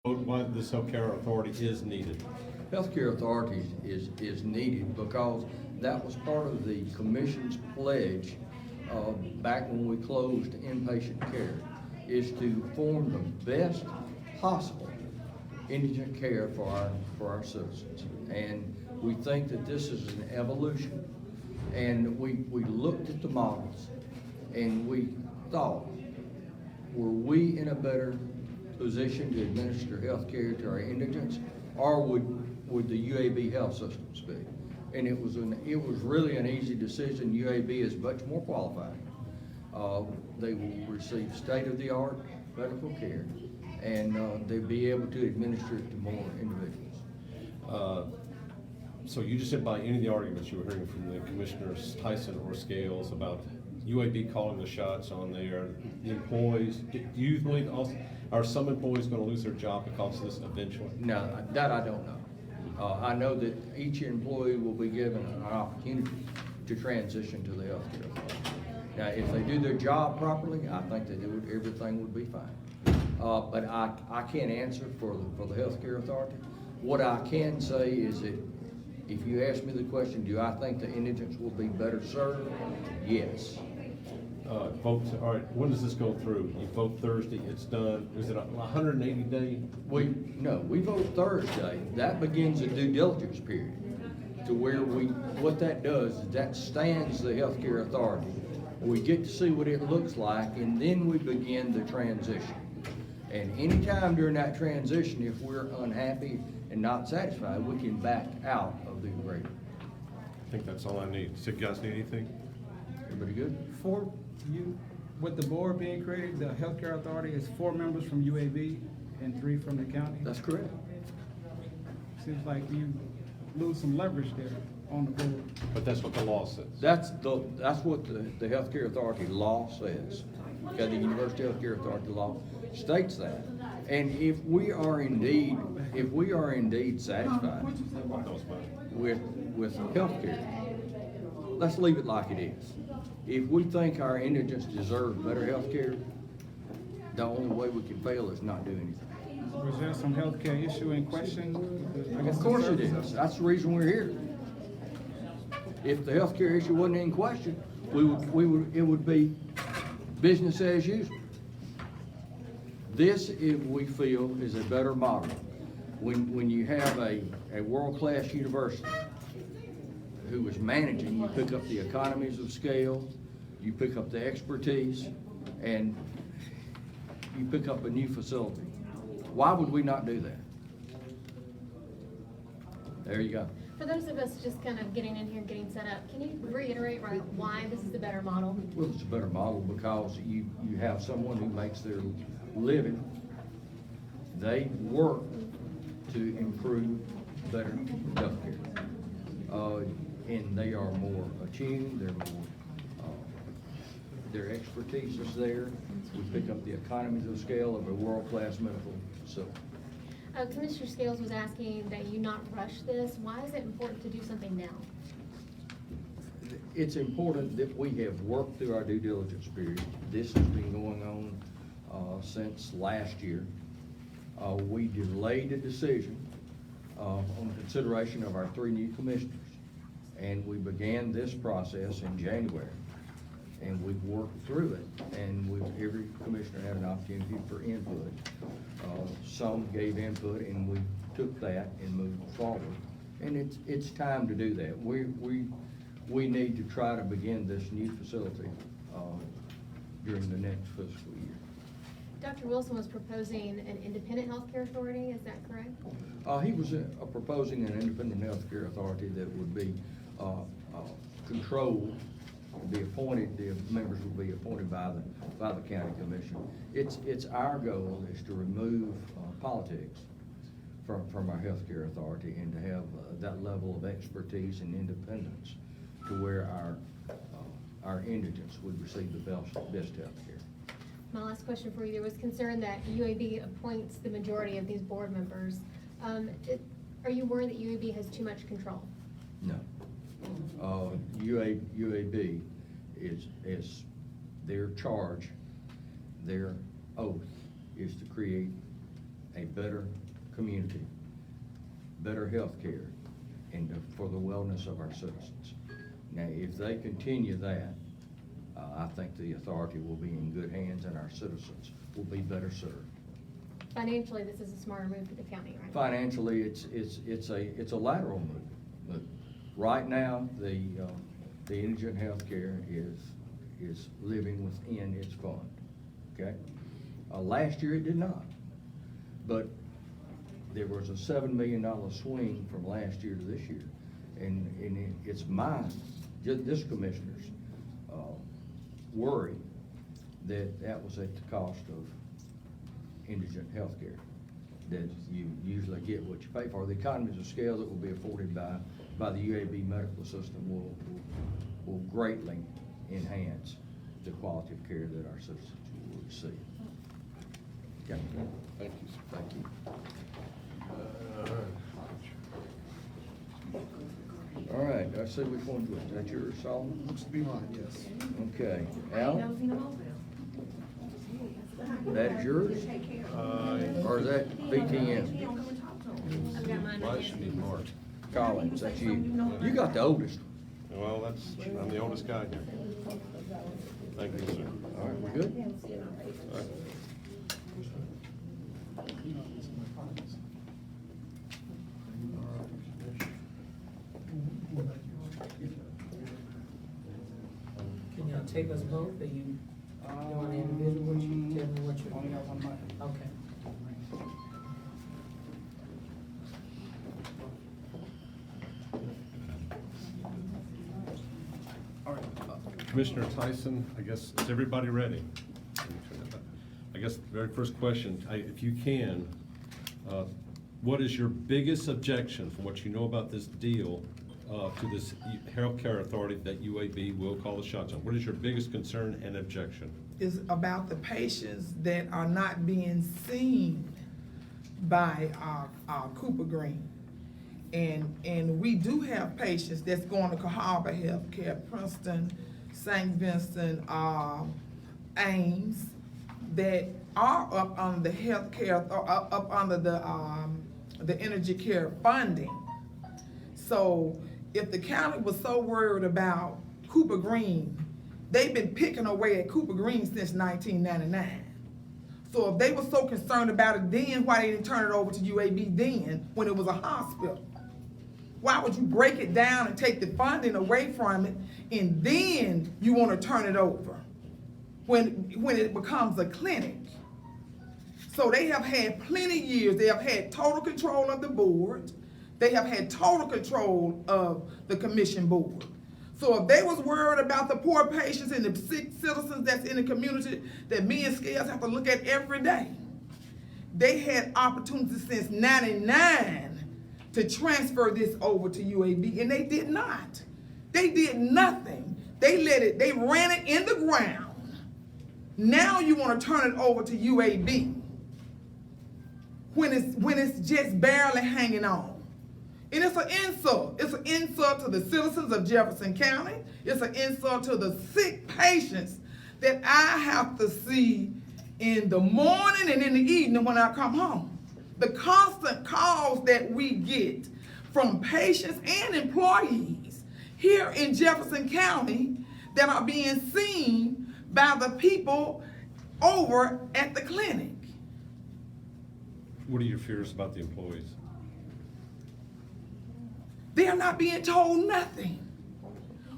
Why this healthcare authority is needed. Healthcare authority is needed because that was part of the commission's pledge back when we closed inpatient care, is to form the best possible indigent care for our citizens. And we think that this is an evolution. And we looked at the models and we thought, were we in a better position to administer health care to our indigents, or would the UAB health systems be? And it was really an easy decision. UAB is much more qualified. They will receive state-of-the-art medical care, and they'll be able to administer it to more individuals. So you just said by any of the arguments you were hearing from the commissioners, Tyson or Scales, about UAB calling the shots on the employees, do you believe also, are some employees going to lose their job because of this eventually? No, that I don't know. I know that each employee will be given an opportunity to transition to the healthcare authority. Now, if they do their job properly, I think that everything would be fine. But I can't answer for the healthcare authority. What I can say is that if you ask me the question, do I think the indigents will be better served? Yes. Votes, all right, when does this go through? You vote Thursday, it's done. Is it a 180 day? We vote Thursday. That begins a due diligence period to where what that does is that stands the healthcare authority. We get to see what it looks like, and then we begin the transition. And anytime during that transition, if we're unhappy and not satisfied, we can back out of the agreement. I think that's all I need. So you guys need anything? Everybody good? With the board being created, the healthcare authority is 4 members from UAB and 3 from the county. That's correct. Seems like you lose some leverage there on the board. But that's what the law says. That's what the healthcare authority law says. Okay, the University Healthcare Authority law states that. And if we are indeed satisfied with healthcare, let's leave it like it is. If we think our indigents deserve better health care, the only way we can fail is not do anything. Was there some healthcare issue in question? Of course it is. That's the reason we're here. If the healthcare issue wasn't in question, it would be business as usual. This, if we feel, is a better model. When you have a world-class university who is managing, you pick up the economies of scale, you pick up the expertise, and you pick up a new facility. Why would we not do that? There you go. For those of us just kind of getting in here, getting set up, can you reiterate why this is the better model? Well, it's a better model because you have someone who makes their living. They work to improve better health care. And they are more attuned, their expertise is there. We pick up the economies of scale of a world-class medical facility. Commissioner Scales was asking that you not rush this. Why is it important to do something now? It's important that we have worked through our due diligence period. This has been going on since last year. We delayed a decision on consideration of our 3 new commissioners. And we began this process in January, and we've worked through it, and every commissioner had an opportunity for input. Some gave input, and we took that and moved forward. And it's time to do that. We need to try to begin this new facility during the next fiscal year. Dr. Wilson was proposing an independent healthcare authority, is that correct? He was proposing an independent healthcare authority that would be controlled, be appointed. The members would be appointed by the county commission. It's our goal is to remove politics from our healthcare authority and to have that level of expertise and independence to where our indigents would receive the best health care. My last question for you, there was concern that UAB appoints the majority of these board members. Are you worried that UAB has too much control? No. UAB is their charge, their oath is to create a better community, better health care, and for the wellness of our citizens. Now, if they continue that, I think the authority will be in good hands and our citizens will be better served. Financially, this is a smarter move for the county, right? Financially, it's a lateral move. Right now, the indigent healthcare is living within its fund, okay? Last year it did not, but there was a $7 million swing from last year to this year. And it's this commissioner's worry that was at the cost of indigent health care, that you usually get what you pay for. The economies of scale that will be afforded by the UAB medical system will greatly enhance the quality of care that our citizens will receive. Okay. Thank you, sir. Thank you. All right, I see which one's which. Is that yours, Solomon? Looks to be mine, yes. Okay. Al, that is yours? Or is that BTM? I've got mine Well, right it here. should be Mark. Collins, that's you. You got the oldest. Well, I'm the oldest guy here. Thank you, sir. All right, we're good? All right. Can y'all take us both, or you doing individual, what you, tell me what you. Only got one mic. Okay. All right. Commissioner Tyson, I guess, is everybody ready? I guess the very first question, if you can, what is your biggest objection from what you know about this deal to this healthcare authority that UAB will call the shots on? What is your biggest concern and objection? Is about the patients that are not being seen by Cooper Green. And we do have patients that's going to Cahaba Healthcare, Princeton, St. Vincent, Ames, that are up under the healthcare, up under the energy care funding. So if the county was so worried about Cooper Green, they've been picking away at Cooper Green since 1999. So if they were so concerned about it then, why they didn't turn it over to UAB then when it was a hospital? Why would you break it down and take the funding away from it and then you want to turn it over when it becomes a clinic? So they have had plenty of years. They have had total control of the board. They have had total control of the commission board. So if they was worried about the poor patients and the sick citizens that's in the community that me and Scales have to look at every day, they had opportunities since '99 to transfer this over to UAB, and they did not. They did nothing. They ran it in the ground. Now you want to turn it over to UAB when it's just barely hanging on. And it's an insult. It's an insult to the citizens of Jefferson County. It's an insult to the sick patients that I have to see in the morning and in the evening when I come home. The constant calls that we get from patients and employees here in Jefferson County that are being seen by the people over at the clinic. What are your fears about the employees? They're not being told nothing.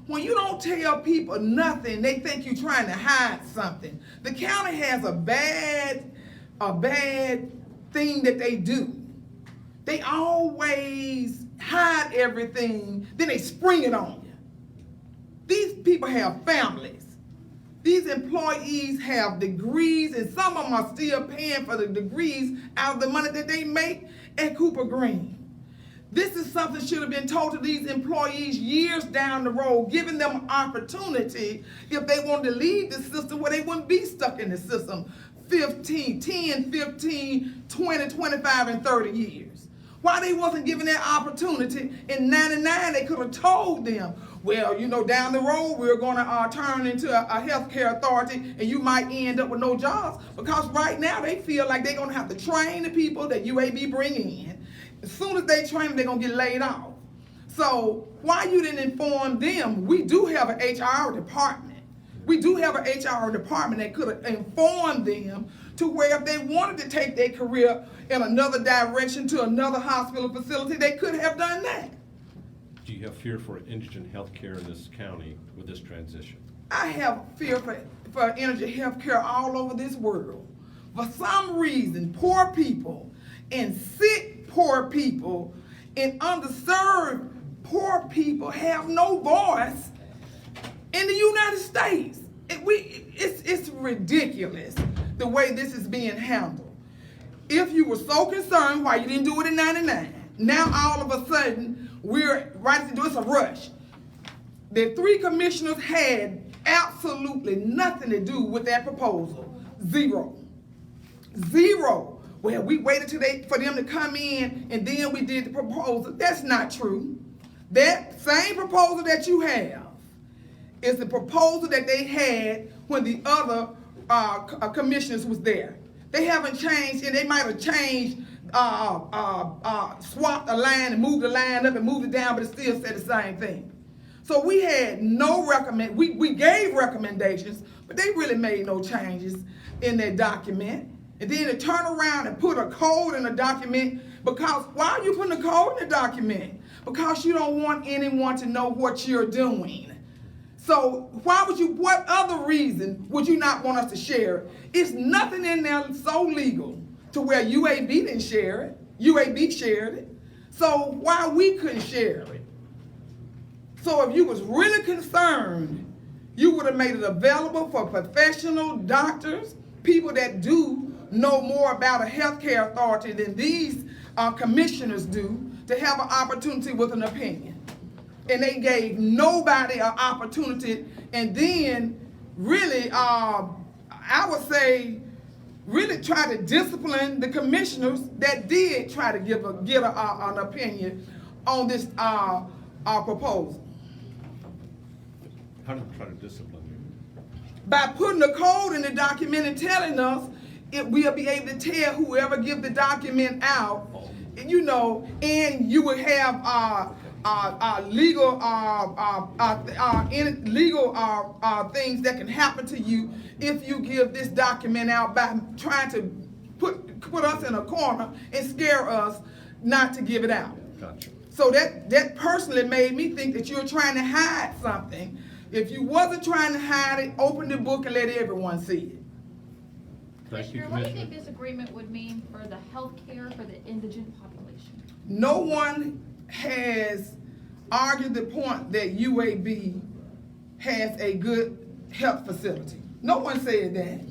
When you don't tell people nothing, they think you're trying to hide something. The county has a bad thing that they do. They always hide everything, then they spring it on you. These people have families. These employees have degrees, and some of them are still paying for the degrees out of the money that they make at Cooper Green. This is something that should have been told to these employees years down the road, giving them an opportunity if they wanted to leave the system where they wouldn't be stuck in the system 10, 15, 20, 25, and 30 years. Why they wasn't given that opportunity? In 99, they could have told them, well, you know, down the road, we're gonna turn into a healthcare authority and you might end up with no jobs. Because right now, they feel like they're gonna have to train the people that UAB bring in. As soon as they train them, they're gonna get laid off. So why you didn't inform them? We do have an HR department. We do have an HR department that could have informed them to where if they wanted to take their career in another direction to another hospital facility, they could have done that. Do you have fear for indigent health care in this county with this transition? I have fear for energy health care all over this world. For some reason, poor people and sick poor people and underserved poor people have no voice in the United States. It's ridiculous the way this is being handled. If you were so concerned why you didn't do it in 99, now all of a sudden we're right to do it's a rush. The 3 commissioners had absolutely nothing to do with that proposal. Zero. Well, we waited for them to come in and then we did the proposal. That's not true. That same proposal that you have is the proposal that they had when the other commissioners was there. They haven't changed, and they might have changed, swapped the line and moved the line up and moved it down, but it still said the same thing. So we had no we gave recommendations, but they really made no changes in their document. And then to turn around and put a code in a document, because why are you putting a code in the document? Because you don't want anyone to know what you're doing. So what other reason would you not want us to share it? It's nothing in there so legal to where UAB didn't share it. UAB shared it. So why we couldn't share it? So if you was really concerned, you would have made it available for professional doctors, people that do know more about a healthcare authority than these commissioners do, to have an opportunity with an opinion. And they gave nobody an opportunity, and then really, I would say, really try to discipline the commissioners that did try to get an opinion on this proposal. How do you try to discipline you? By putting a code in the document and telling us we'll be able to tell whoever give the document out, you know, and you would have legal things that can happen to you if you give this document out by trying to put us in a corner and scare us not to give it out. Gotcha. So that personally made me think that you're trying to hide something. If you wasn't trying to hide it, open the book and let everyone see it. Thank you, Commissioner, what do you Commissioner. think this agreement would mean for the health care for the indigent population? No one has argued the point that UAB has a good health facility. No one said that.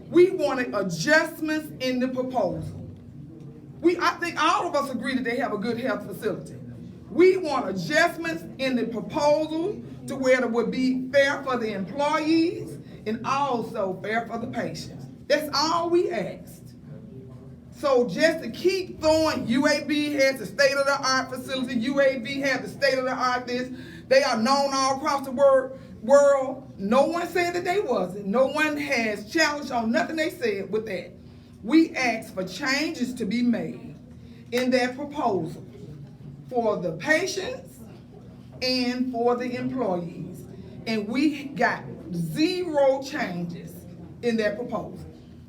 We wanted adjustments in the proposal. I think all of us agree that they have a good health facility. We want adjustments in the proposal to where it would be fair for the employees and also fair for the patients. That's all we asked. So just to keep throwing, UAB has the state-of-the-art facility, UAB has the state-of-the-art this, they are known all across the world. No one said that they wasn't. No one has challenged on nothing they said with that. We asked for changes to be made in that proposal for the patients and for the employees. And we got 0 changes in that proposal.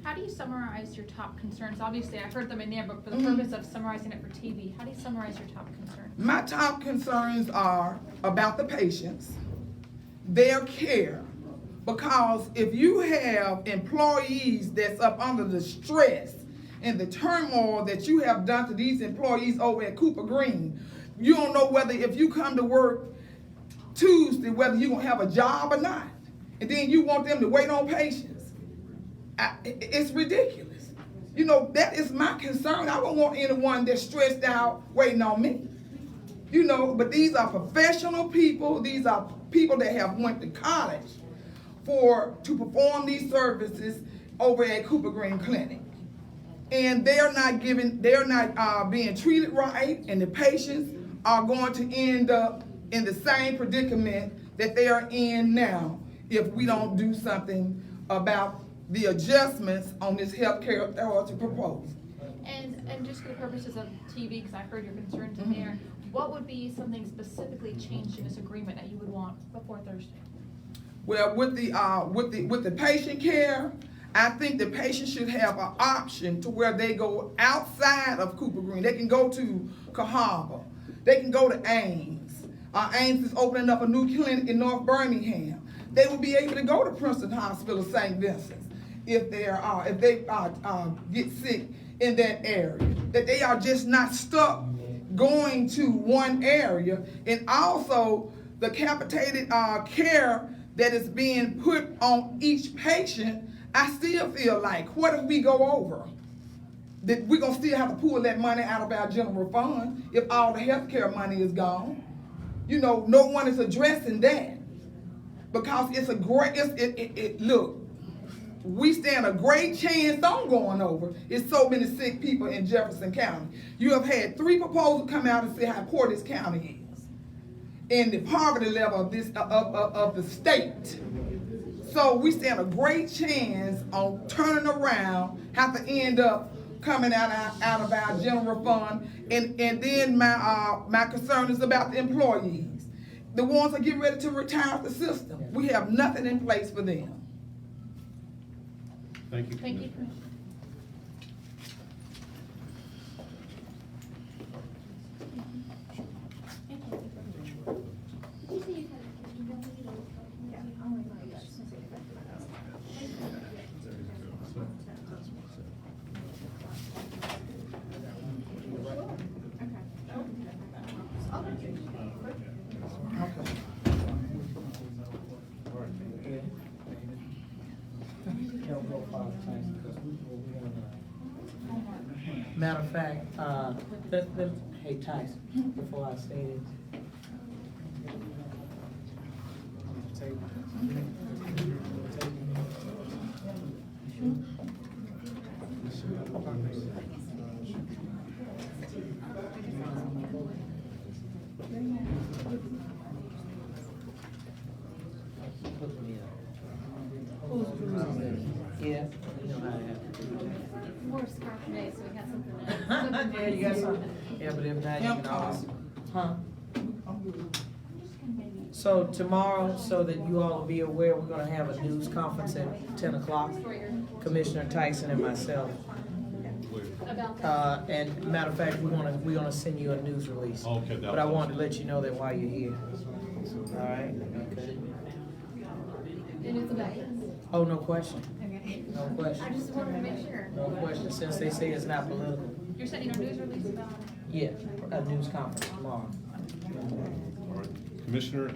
How do you summarize your top concerns? Obviously, I heard them in there, but for the purpose of summarizing it for TV, how do you summarize your top concerns? My top concerns are about the patients, their care, because if you have employees that's up under the stress and the turmoil that you have done to these employees over at Cooper Green, you don't know whether if you come to work Tuesday, whether you're gonna have a job or not. And then you want them to wait on patients. It's ridiculous. You know, that is my concern. I don't want anyone that's stressed out waiting on me. You know, but these are professional people. These are people that have went to college to perform these services over at Cooper Green Clinic. and they're not being treated right, and the patients are going to end up in the same predicament that they are in now if we don't do something about the adjustments on this healthcare authority proposal. And just for the purposes of TV, because I heard your concerns in there, what would be something specifically changed in this agreement that you would want before Thursday? Well, with the patient care, I think the patient should have an option to where they go outside of Cooper Green. They can go to Cahaba. They can go to Ames. Ames is opening up a new clinic in North Birmingham. They will be able to go to Princeton Hospital, St. Vincent's, if they get sick in that area. That they are just not stuck going to one area. And also the capitated care that is being put on each patient, I still feel like, what if we go over? That we're gonna still have to pull that money out of our general fund if all the healthcare money is gone. You know, no one is addressing that because it's a great. Look, we stand a great chance on going over. It's so many sick people in Jefferson County. You have had 3 proposals come out and say how poor this county is, and the poverty level of this of the state. So we stand a great chance on turning around, have to end up coming out of our general fund, and then my concern is about the employees, the ones that get ready to retire the system. We have nothing in place for them. Thank you. Thank you. Matter of fact, hey Tyson, before I say this. Yeah. More scarf today, so we got something. Yeah, you got something. Yeah, but if not, you can always, huh? So tomorrow, so that you all will be aware, we're gonna have a news conference at 10 o'clock. Commissioner Tyson and myself. About that. And matter of fact, we're gonna send you a news release. Okay, But I wanted to let you know that while you're here. All right? Okay. And it's about this. Oh, no question. Okay. No question. I just wanted to make sure. No question, since they say it's not political. You're sending a news release about it? Yeah, a news conference tomorrow. All right. Commissioner,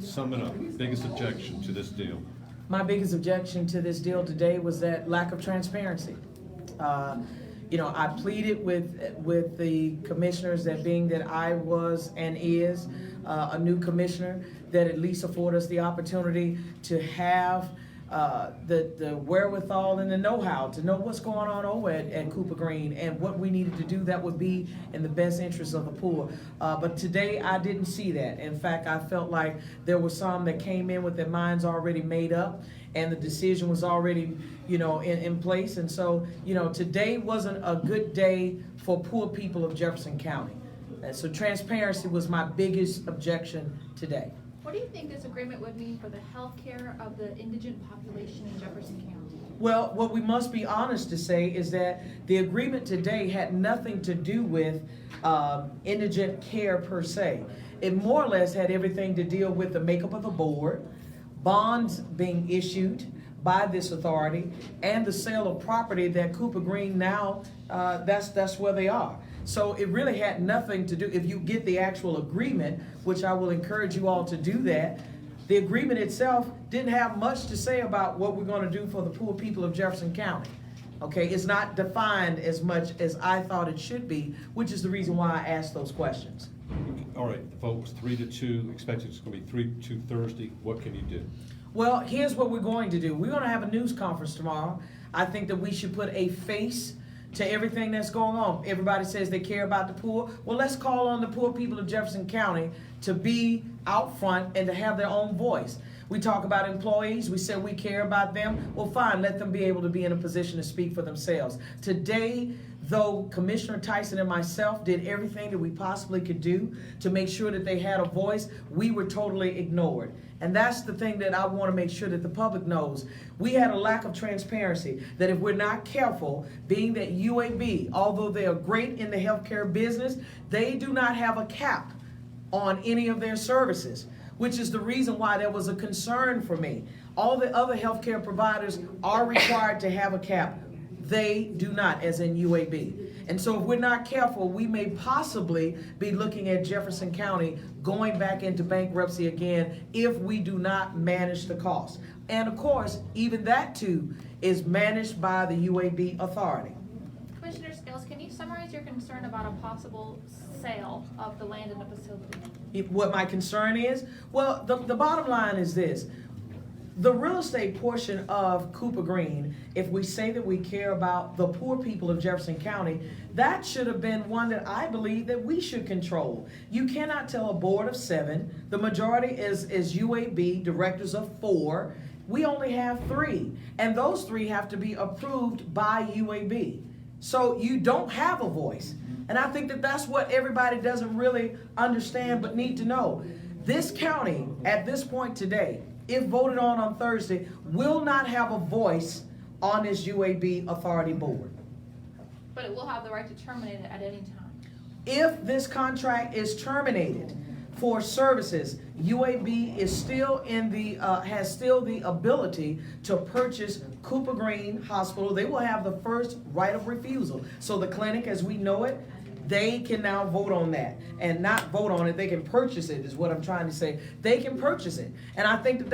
sum it up. Biggest objection to this deal? My biggest objection to this deal today was that lack of transparency. You know, I pleaded with the commissioners that being that I was and is a new commissioner, that at least afford us the opportunity to have the wherewithal and the know-how to know what's going on over at Cooper Green and what we needed to do that would be in the best interest of the poor. But today I didn't see that. In fact, I felt like there were some that came in with their minds already made up and the decision was already, you know, in place. And so, you know, today wasn't a good day for poor people of Jefferson County. And so transparency was my biggest objection today. What do you think this agreement would mean for the health care of the indigent population in Jefferson County? Well, what we must be honest to say is that the agreement today had nothing to do with indigent care per se. It more or less had everything to deal with the makeup of the board, bonds being issued by this authority, and the sale of property that Cooper Green now, that's where they are. So it really had nothing to do, if you get the actual agreement, which I will encourage you all to do that, the agreement itself didn't have much to say about what we're gonna do for the poor people of Jefferson County. Okay, it's not defined as much as I thought it should be, which is the reason why I asked those questions. All right, the vote was 3-2, expected it's gonna be 3-2 Thursday. What can you do? Well, here's what we're going to do. We're gonna have a news conference tomorrow. I think that we should put a face to everything that's going on. Everybody says they care about the poor. Well, let's call on the poor people of Jefferson County to be out front and to have their own voice. We talk about employees. We said we care about them. Well, fine, let them be able to be in a position to speak for themselves. Today, though Commissioner Tyson and myself did everything that we possibly could do to make sure that they had a voice, we were totally ignored. And that's the thing that I want to make sure that the public knows. We had a lack of transparency, that if we're not careful, being that UAB, although they are great in the healthcare business, they do not have a cap on any of their services, which is the reason why there was a concern for me. All the other healthcare providers are required to have a cap. They do not, as in UAB. And so if we're not careful, we may possibly be looking at Jefferson County going back into bankruptcy again if we do not manage the cost. And of course, even that too is managed by the UAB authority. Commissioner Scales, can you summarize your concern about a possible sale of the land in the facility? What my concern is? Well, the bottom line is this. The real estate portion of Cooper Green, if we say that we care about the poor people of Jefferson County, that should have been one that I believe that we should control. You cannot tell a board of 7, the majority is UAB, directors of 4, we only have 3, and those 3 have to be approved by UAB. So you don't have a voice. And I think that that's what everybody doesn't really understand but need to know. This county, at this point today, if voted on Thursday, will not have a voice on this UAB authority board. But it will have the right to terminate it at any time. If this contract is terminated for services, UAB is still in the, has still the ability to purchase Cooper Green Hospital. They will have the first right of refusal. So the clinic as we know it, they can now vote on that, and not vote on it, they can purchase it, is what I'm trying to say. They can purchase it. And I think that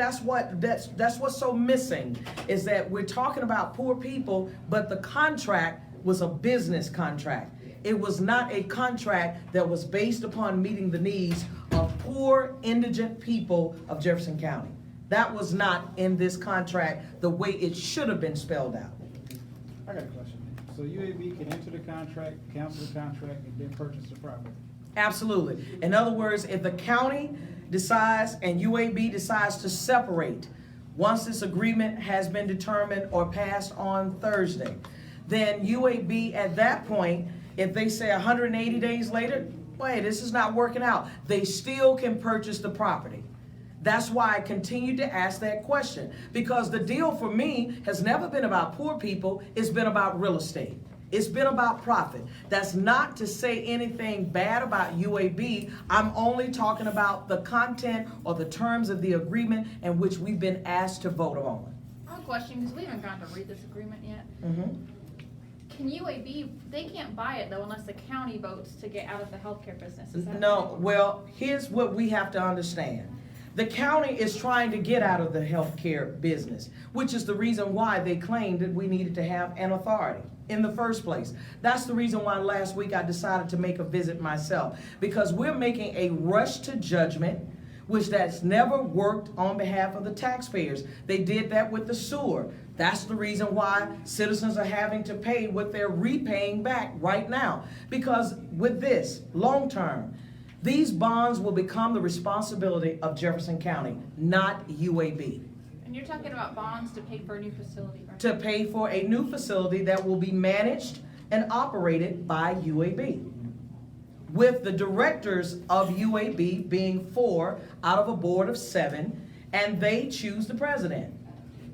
that's what's so missing, is that we're talking about poor people, but the contract was a business contract. It was not a contract that was based upon meeting the needs of poor, indigent people of Jefferson County. That was not in this contract the way it should have been spelled out. I got a question. So UAB can enter the contract, cancel the contract, and then purchase the property? Absolutely. In other words, if the county decides and UAB decides to separate, once this agreement has been determined or passed on Thursday, then UAB at that point, if they say 180 days later, wait, this is not working out, they still can purchase the property. That's why I continue to ask that question, because the deal for me has never been about poor people, it's been about real estate. It's been about profit. That's not to say anything bad about UAB. I'm only talking about the content or the terms of the agreement in which we've been asked to vote on. I have a question, because we haven't gotten to read this agreement yet. Can UAB, they can't buy it though unless the county votes to get out of the healthcare business, is that No, right? well, here's what we have to understand. The county is trying to get out of the healthcare business, which is the reason why they claimed that we needed to have an authority in the first place. That's the reason why last week I decided to make a visit myself, because we're making a rush to judgment, which that's never worked on behalf of the taxpayers. They did that with the sewer. That's the reason why citizens are having to pay what they're repaying back right now. Because with this, long term, these bonds will become the responsibility of Jefferson County, not UAB. And you're talking about bonds to pay for a new facility, right? To pay for a new facility that will be managed and operated by UAB, with the directors of UAB being 4 out of a board of 7, and they choose the president.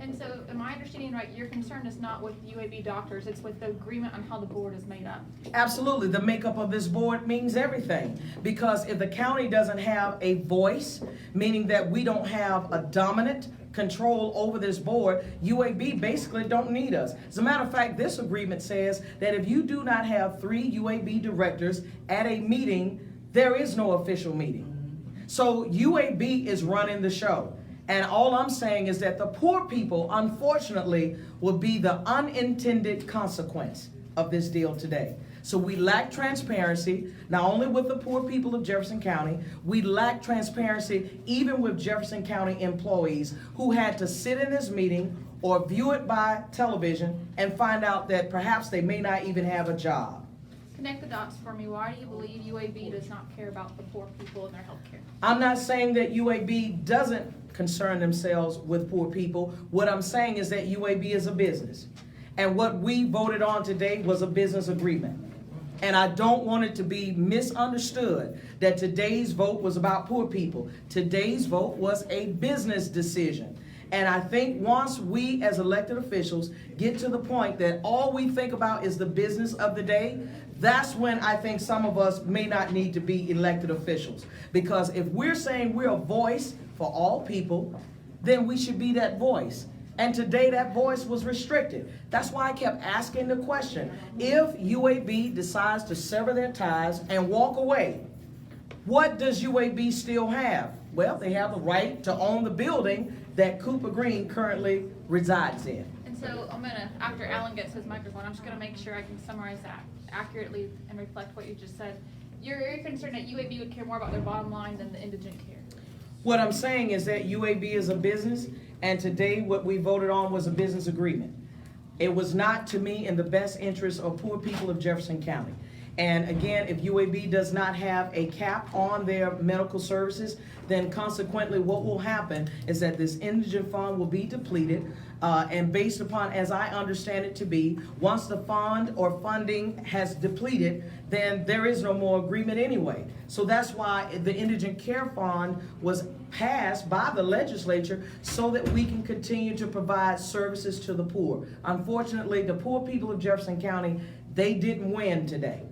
And so, am I understanding right, your concern is not with UAB doctors, it's with the agreement on how the board is made up? Absolutely, the makeup of this board means everything, because if the county doesn't have a voice, meaning that we don't have a dominant control over this board, UAB basically don't need us. As a matter of fact, this agreement says that if you do not have 3 UAB directors at a meeting, there is no official meeting. So UAB is running the show. And all I'm saying is that the poor people, unfortunately, will be the unintended consequence of this deal today. So we lack transparency, not only with the poor people of Jefferson County, we lack transparency even with Jefferson County employees who had to sit in this meeting or view it by television and find out that perhaps they may not even have a job. Connect the dots for me. Why do you believe UAB does not care about the poor people and their health care? I'm not saying that UAB doesn't concern themselves with poor people. What I'm saying is that UAB is a business. And what we voted on today was a business agreement. And I don't want it to be misunderstood that today's vote was about poor people. Today's vote was a business decision. And I think once we as elected officials get to the point that all we think about is the business of the day, that's when I think some of us may not need to be elected officials. Because if we're saying we're a voice for all people, then we should be that voice. And today that voice was restricted. That's why I kept asking the question, if UAB decides to sever their ties and walk away, what does UAB still have? Well, they have the right to own the building that Cooper Green currently resides in. And so I'm gonna, after Alan gets his microphone, I'm just gonna make sure I can summarize that accurately and reflect what you just said. You're concerned that UAB would care more about their bottom line than the indigent care. What I'm saying is that UAB is a business, and today what we voted on was a business agreement. It was not, to me, in the best interest of poor people of Jefferson County. And again, if UAB does not have a cap on their medical services, then consequently what will happen is that this indigent fund will be depleted, and based upon, as I understand it to be, once the fund or funding has depleted, then there is no more agreement anyway. So that's why the Indigent Care Fund was passed by the legislature so that we can continue to provide services to the poor. Unfortunately, the poor people of Jefferson County, they didn't win today.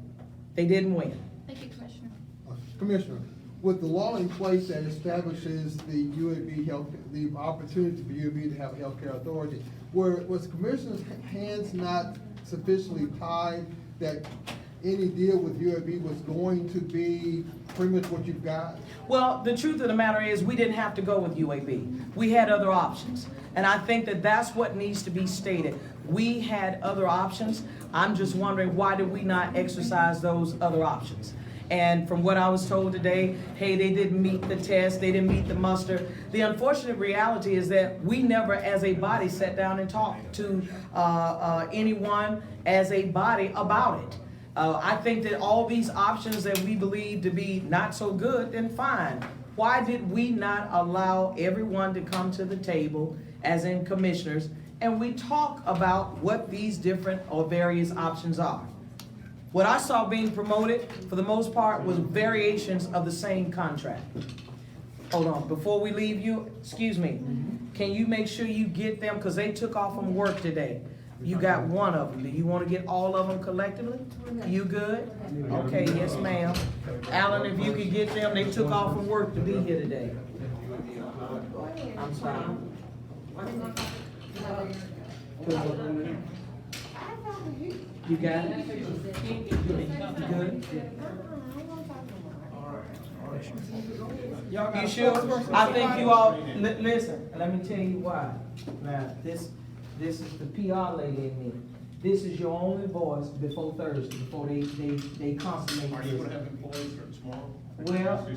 They didn't win. Thank you, Commissioner. Commissioner, with the law in place that establishes the UAB health, the opportunity for UAB to have a healthcare authority, was Commissioner's hands not sufficiently tied that any deal with UAB was going to be pretty much what you've got? Well, the truth of the matter is we didn't have to go with UAB. We had other options. And I think that that's what needs to be stated. We had other options. I'm just wondering, why did we not exercise those other options? And from what I was told today, hey, they didn't meet the test, they didn't meet the muster. The unfortunate reality is that we never as a body sat down and talked to anyone as a body about it. I think that all these options that we believe to be not so good, then fine. Why did we not allow everyone to come to the table, as in commissioners, and we talk about what these different or various options are? What I saw being promoted, for the most part, was variations of the same contract. Hold on, before we leave you, excuse me, can you make sure you get them, because they took off from work today. You got one of them. Do you want to get all of them collectively? You good? Okay, yes, ma'am. Alan, if you could get them, they took off from work to be here today. I'm sorry. You got it? You good? You sure? I think you all, listen, let me tell you why. Now, this is the PR lady in me. This is your only voice before Thursday, before they consummate this. Are you gonna have employees for tomorrow? Well,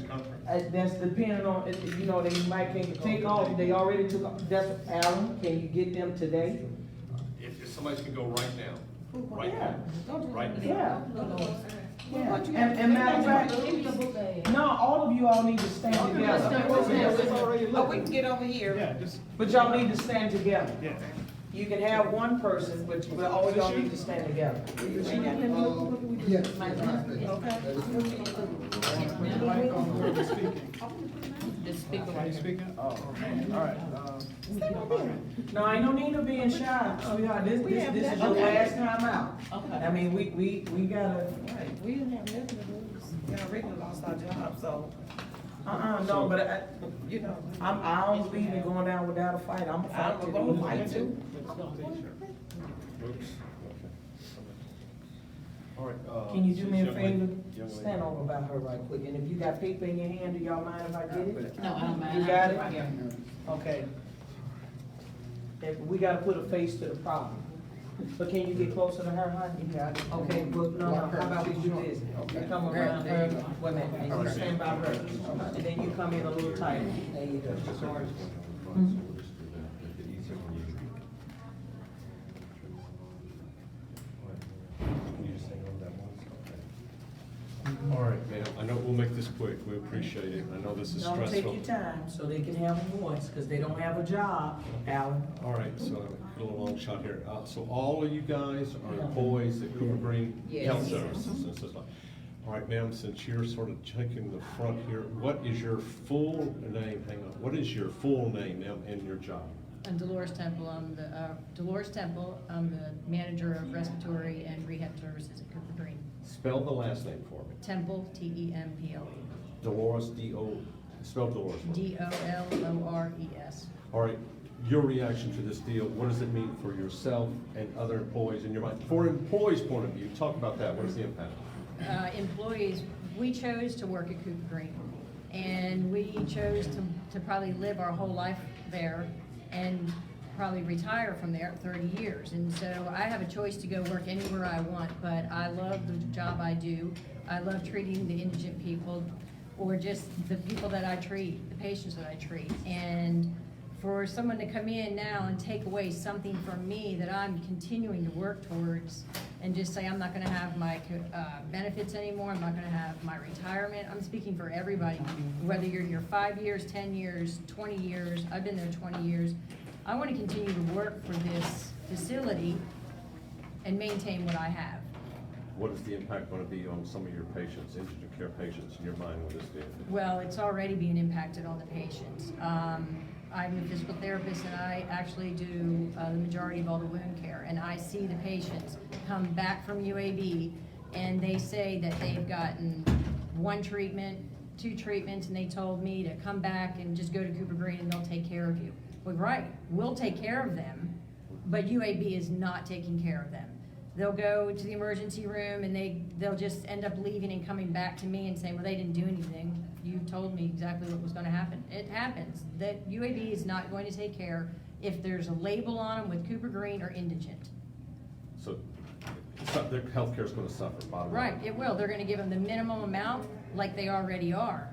that's depending on, you know, they might can take off, they already took off. That's, Alan, can you get them today? If somebody can go right now, right Yeah. now, right now. Yeah. And matter of fact, no, all of you all need to stand together. Oh, we can get over here. But y'all need to stand together. Yeah. You can have one person, but all y'all need to stand together. Yes. Are you speaking? Oh, okay. All right. No, ain't no need of being shy, sweetheart. This is your last time out. I mean, we gotta. We didn't have nothing to do. Yeah, Ricky lost our job, so, No, but you know. I don't believe in going down without a fight. I'm a fight. I'm gonna fight too. Oops. All right. Can you do me a young lady- favor? young lady. Stand over by her right quick, and if you got paper in your hand, do y'all mind if I get it? No, I don't mind. You got it? Okay. We gotta put a face to the problem. But can you get closer to her, honey? You got it. Okay, but no, how about we do this? You come around her, wait a minute, and you stand by her, and then you come in a little tighter. There you go. All right, ma'am, I know we'll make this quick, we appreciate it, I know this is Don't take stressful. your time, so they can have a voice, because they don't have a job, Alan. All right, so a little long shot here. So all of you guys are employees at Cooper Green Yes. Health Services and such like. All right, ma'am, since you're sort of taking the front here, what is your full name? Hang on, what is your full name, ma'am, and your job? I'm Dolores Temple. I'm the manager of respiratory and rehab services at Cooper Green. Spell the last name for me. Temple, Temple, Dolores, D-O, spell Dolores. for me. Dolores. All right, your reaction to this deal, what does it mean for yourself and other employees in your mind? For an employee's point of view, talk about that, what is the impact? Employees, we chose to work at Cooper Green, and we chose to probably live our whole life there and probably retire from there at 30 years. And so I have a choice to go work anywhere I want, but I love the job I do. I love treating the indigent people, or just the people that I treat, the patients that I treat. And for someone to come in now and take away something from me that I'm continuing to work towards, and just say I'm not gonna have my benefits anymore, I'm not gonna have my retirement. I'm speaking for everybody, whether you're in your 5 years, 10 years, 20 years, I've been there 20 years. I wanna continue to work for this facility and maintain what I have. What is the impact gonna be on some of your patients, indigent care patients in your mind with this deal? Well, it's already being impacted on the patients. I'm a physical therapist, and I actually do the majority of all the wound care. And I see the patients come back from UAB, and they say that they've gotten 1 treatment, 2 treatments, and they told me to come back and just go to Cooper Green and they'll take care of you. Well, right, we'll take care of them, but UAB is not taking care of them. They'll go to the emergency room and they'll just end up leaving and coming back to me and saying, well, they didn't do anything. You told me exactly what was gonna happen. It happens. That UAB is not going to take care if there's a label on them with Cooper Green or indigent. So, their healthcare is gonna suffer, bottom line. Right, it will. They're gonna give them the minimum amount like they already are.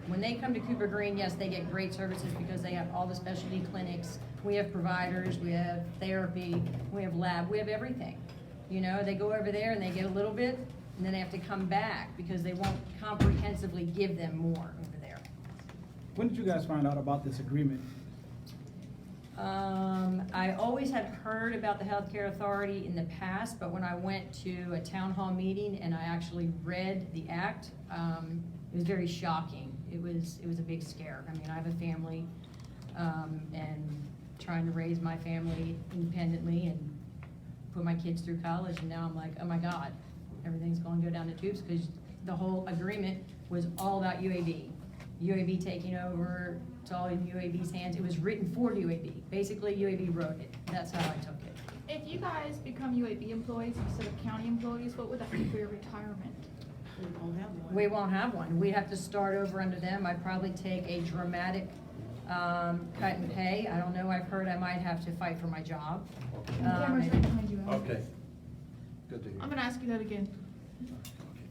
When they come to Cooper Green, yes, they get great services because they have all the specialty clinics. We have providers, we have therapy, we have lab, we have everything. You know, they go over there and they get a little bit, and then they have to come back because they won't comprehensively give them more over there. When did you guys find out about this agreement? I always had heard about the Healthcare Authority in the past, but when I went to a town hall meeting and I actually read the act, it was very shocking. It was a big scare. I mean, I have a family, and trying to raise my family independently and put my kids through college, and now I'm like, oh my God, everything's gonna go down the tubes, because the whole agreement was all about UAB. UAB taking over, it's all in UAB's hands. It was written for UAB. Basically, UAB wrote it. That's how I took it. If you guys become UAB employees instead of county employees, what would that mean for your retirement? We won't have one. We'd have to start over under them. I'd probably take a dramatic cut in pay. I don't know, I've heard I might have to fight for my job. Cameras right behind you, Alan. Okay. Good to hear. I'm gonna ask you that again. Okay,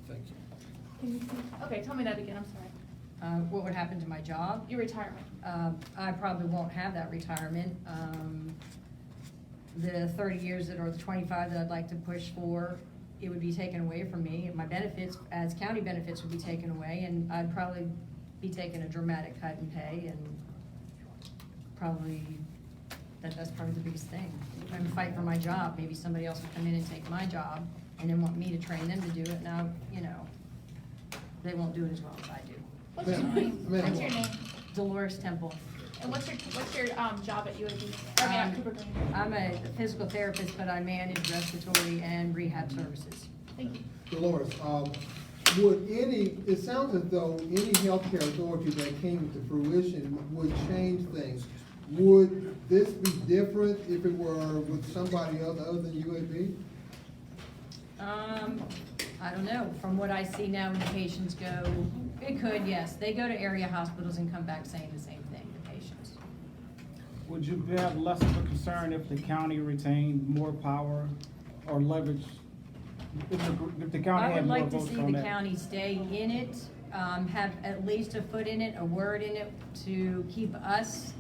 thank you. Can you see? Okay, tell me that again, I'm sorry. What would happen to my job? Your retirement. I probably won't have that retirement. The 30 years or the 25 that I'd like to push for, it would be taken away from me. My benefits, as county benefits, would be taken away, and I'd probably be taking a dramatic cut in pay, and probably, that's probably the biggest thing. I'm gonna fight for my job. Maybe somebody else will come in and take my job, and then want me to train them to do it. Now, you know, they won't do it as well as I do. What's your Ma'am, name? ma'am. What's your name? Dolores Temple. And what's your job at UAB? I mean, at Cooper Green? I'm a physical therapist, but I manage respiratory and rehab services. Thank you. Dolores, it sounds as though any healthcare authority that came to fruition would change things. Would this be different if it were with somebody other than UAB? I don't know. From what I see now when the patients go, it could, yes. They go to area hospitals and come back saying the same thing, the patients. Would you have less of a concern if the county retained more power or leverage? If the county I had would more like to votes see on the that? county stay in it, have at least a foot in it, a word in it, to keep us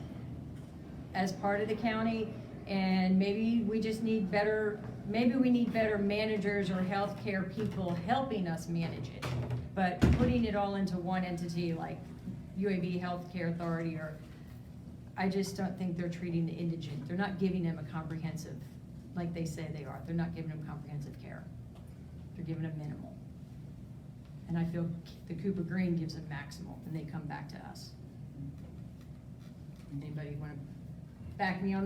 as part of the county. And maybe we just need better, maybe we need better managers or healthcare people helping us manage it. But putting it all into one entity like UAB Healthcare Authority, or, I just don't think they're treating the indigent. They're not giving them a comprehensive, like they say they are. They're not giving them comprehensive care. They're giving them minimal. And I feel the Cooper Green gives them maximal, and they come back to us. Anybody want to back me on that?